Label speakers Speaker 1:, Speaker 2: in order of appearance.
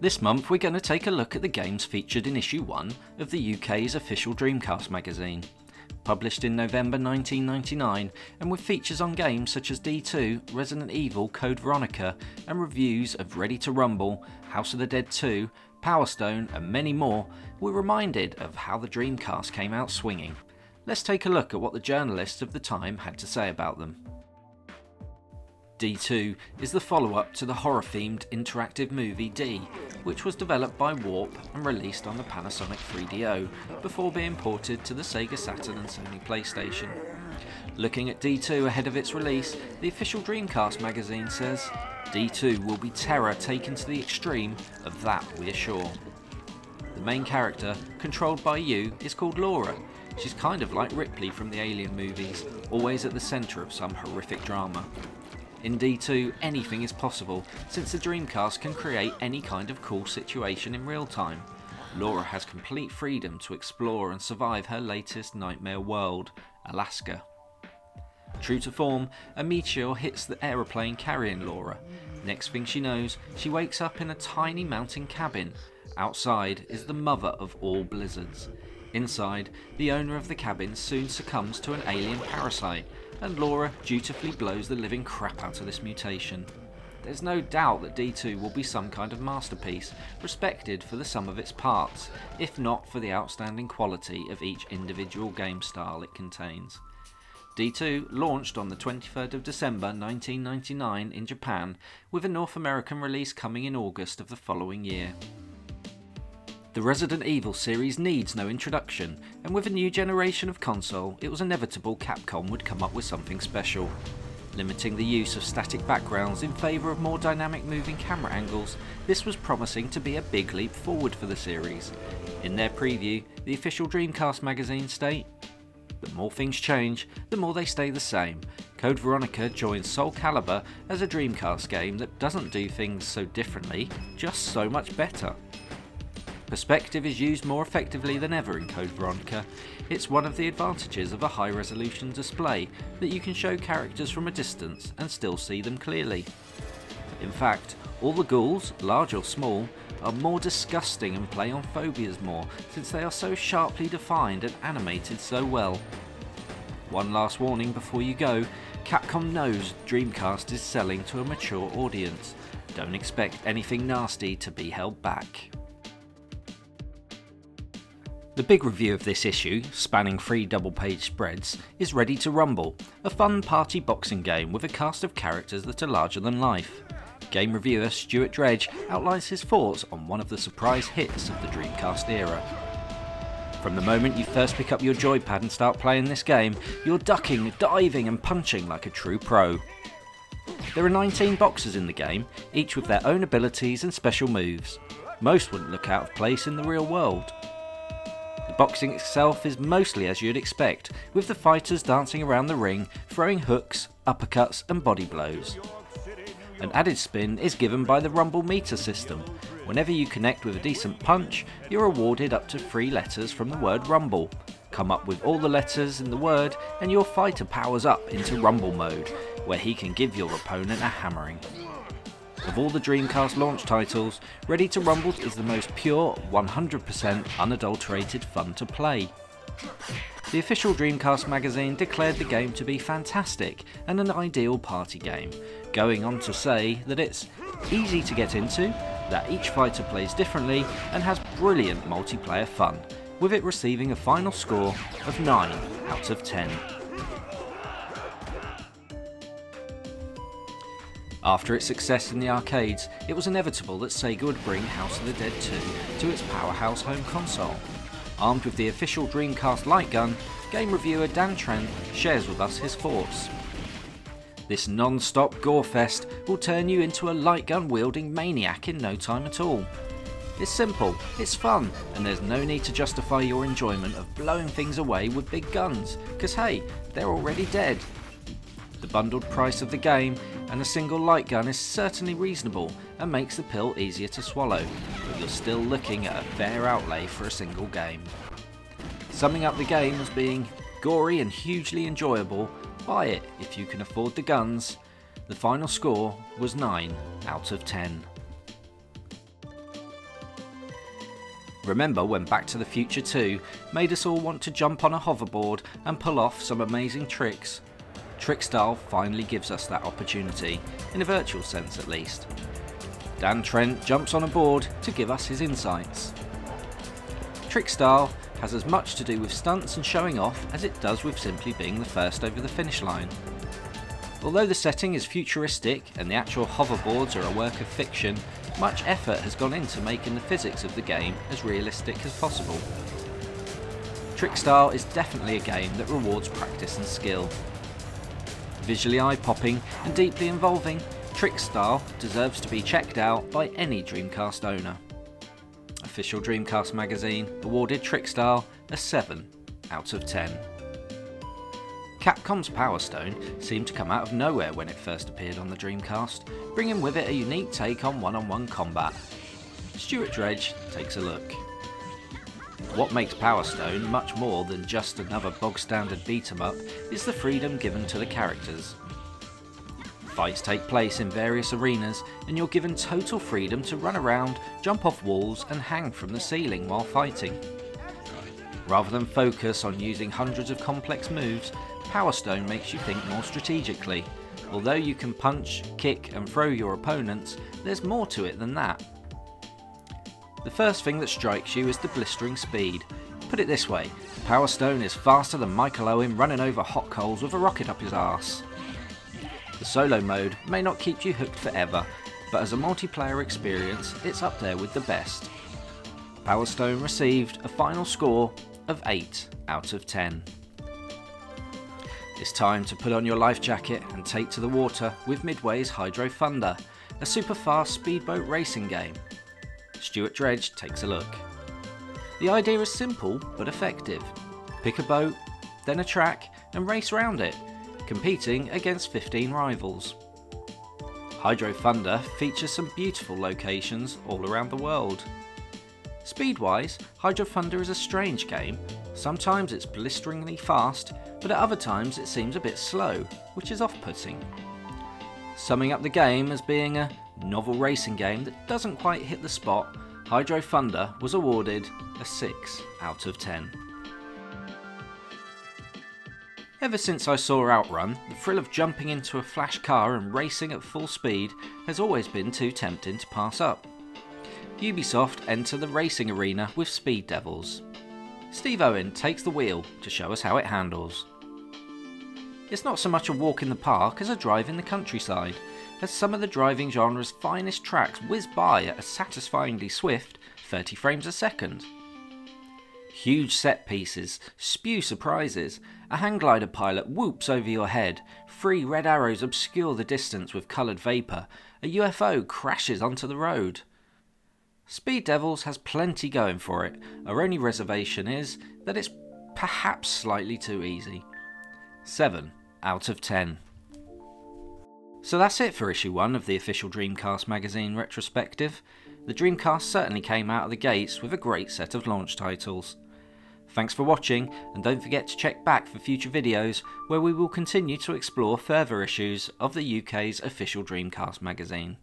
Speaker 1: This month we're going to take a look at the games featured in issue 1 of the UK's official Dreamcast magazine. Published in November 1999 and with features on games such as D2, Resident Evil Code Veronica and reviews of Ready to Rumble, House of the Dead 2, Powerstone and many more, we're reminded of how the Dreamcast came out swinging. Let's take a look at what the journalists of the time had to say about them. D2 is the follow-up to the horror-themed interactive movie D, which was developed by Warp and released on the Panasonic 3DO before being ported to the Sega Saturn and Sony PlayStation. Looking at D2 ahead of its release, the official Dreamcast magazine says, D2 will be terror taken to the extreme, of that we are sure. The main character, controlled by you, is called Laura. She's kind of like Ripley from the Alien movies, always at the centre of some horrific drama. In D2, anything is possible, since the Dreamcast can create any kind of cool situation in real time. Laura has complete freedom to explore and survive her latest nightmare world, Alaska. True to form, a meteor hits the aeroplane carrying Laura. Next thing she knows, she wakes up in a tiny mountain cabin. Outside is the mother of all blizzards. Inside, the owner of the cabin soon succumbs to an alien parasite, and Laura dutifully blows the living crap out of this mutation. There's no doubt that D2 will be some kind of masterpiece, respected for the sum of its parts, if not for the outstanding quality of each individual game style it contains. D2 launched on the 23rd of December 1999 in Japan, with a North American release coming in August of the following year. The Resident Evil series needs no introduction, and with a new generation of console, it was inevitable Capcom would come up with something special. Limiting the use of static backgrounds in favour of more dynamic moving camera angles, this was promising to be a big leap forward for the series. In their preview, the official Dreamcast magazine state, "The more things change, the more they stay the same. Code Veronica joins Soul Calibur as a Dreamcast game that doesn't do things so differently, just so much better." Perspective is used more effectively than ever in Code Veronica. It's one of the advantages of a high resolution display that you can show characters from a distance and still see them clearly. In fact, all the ghouls, large or small, are more disgusting and play on phobias more since they are so sharply defined and animated so well. One last warning before you go, Capcom knows Dreamcast is selling to a mature audience. Don't expect anything nasty to be held back. The big review of this issue, spanning 3 double-page spreads, is Ready to Rumble, a fun party boxing game with a cast of characters that are larger than life. Game reviewer Stuart Dredge outlines his thoughts on one of the surprise hits of the Dreamcast era. From the moment you first pick up your joypad and start playing this game, you're ducking, diving and punching like a true pro. There are 19 boxers in the game, each with their own abilities and special moves. Most wouldn't look out of place in the real world. The boxing itself is mostly as you'd expect, with the fighters dancing around the ring, throwing hooks, uppercuts and body blows. An added spin is given by the Rumble meter system. Whenever you connect with a decent punch, you're awarded up to 3 letters from the word Rumble. Come up with all the letters in the word and your fighter powers up into Rumble mode, where he can give your opponent a hammering. Of all the Dreamcast launch titles, Ready to Rumble is the most pure, 100% unadulterated fun to play. The official Dreamcast magazine declared the game to be fantastic and an ideal party game, going on to say that it's easy to get into, that each fighter plays differently and has brilliant multiplayer fun, with it receiving a final score of 9 out of 10. After its success in the arcades, it was inevitable that Sega would bring House of the Dead 2 to its powerhouse home console. Armed with the official Dreamcast light gun, game reviewer Dan Trent shares with us his thoughts. This non-stop gore fest will turn you into a light gun wielding maniac in no time at all. It's simple, it's fun, and there's no need to justify your enjoyment of blowing things away with big guns, cause hey, they're already dead. The bundled price of the game and a single light gun is certainly reasonable and makes the pill easier to swallow, but you're still looking at a fair outlay for a single game. Summing up the game as being gory and hugely enjoyable, buy it if you can afford the guns. The final score was 9 out of 10. Remember when Back to the Future 2 made us all want to jump on a hoverboard and pull off some amazing tricks? Trickstyle finally gives us that opportunity, in a virtual sense at least. Dan Trent jumps on a board to give us his insights. Trickstyle has as much to do with stunts and showing off as it does with simply being the first over the finish line. Although the setting is futuristic and the actual hoverboards are a work of fiction, much effort has gone into making the physics of the game as realistic as possible. Trickstyle is definitely a game that rewards practice and skill. Visually eye-popping and deeply involving, Trickstyle deserves to be checked out by any Dreamcast owner. Official Dreamcast Magazine awarded Trickstyle a 7 out of 10. Capcom's Powerstone seemed to come out of nowhere when it first appeared on the Dreamcast, bringing with it a unique take on one-on-one combat. Stuart Dredge takes a look. What makes Powerstone much more than just another bog-standard beat-em-up is the freedom given to the characters. Fights take place in various arenas and you're given total freedom to run around, jump off walls and hang from the ceiling while fighting. Rather than focus on using hundreds of complex moves, Powerstone makes you think more strategically. Although you can punch, kick and throw your opponents, there's more to it than that. The first thing that strikes you is the blistering speed. Put it this way, Powerstone is faster than Michael Owen running over hot coals with a rocket up his arse. The solo mode may not keep you hooked forever, but as a multiplayer experience it's up there with the best. Powerstone received a final score of 8 out of 10. It's time to put on your life jacket and take to the water with Midway's Hydro Thunder, a super fast speedboat racing game. Stuart Dredge takes a look. The idea is simple but effective. Pick a boat, then a track and race round it, competing against 15 rivals. Hydro Thunder features some beautiful locations all around the world. Speed-wise, Hydro Thunder is a strange game. Sometimes it's blisteringly fast, but at other times it seems a bit slow, which is off-putting. Summing up the game as being a novel racing game that doesn't quite hit the spot, Hydro Thunder was awarded a 6 out of 10. Ever since I saw Outrun, the thrill of jumping into a flash car and racing at full speed has always been too tempting to pass up. Ubisoft enter the racing arena with Speed Devils. Steve Owen takes the wheel to show us how it handles. It's not so much a walk in the park as a drive in the countryside, as some of the driving genre's finest tracks whiz by at a satisfyingly swift 30 frames a second. Huge set pieces spew surprises, a hang glider pilot whoops over your head, 3 red arrows obscure the distance with coloured vapour, a UFO crashes onto the road. Speed Devils has plenty going for it. Our only reservation is that it's perhaps slightly too easy. 7 out of 10. So that's it for issue 1 of the official Dreamcast Magazine Retrospective. The Dreamcast certainly came out of the gates with a great set of launch titles. Thanks for watching, and don't forget to check back for future videos where we will continue to explore further issues of the UK's official Dreamcast magazine.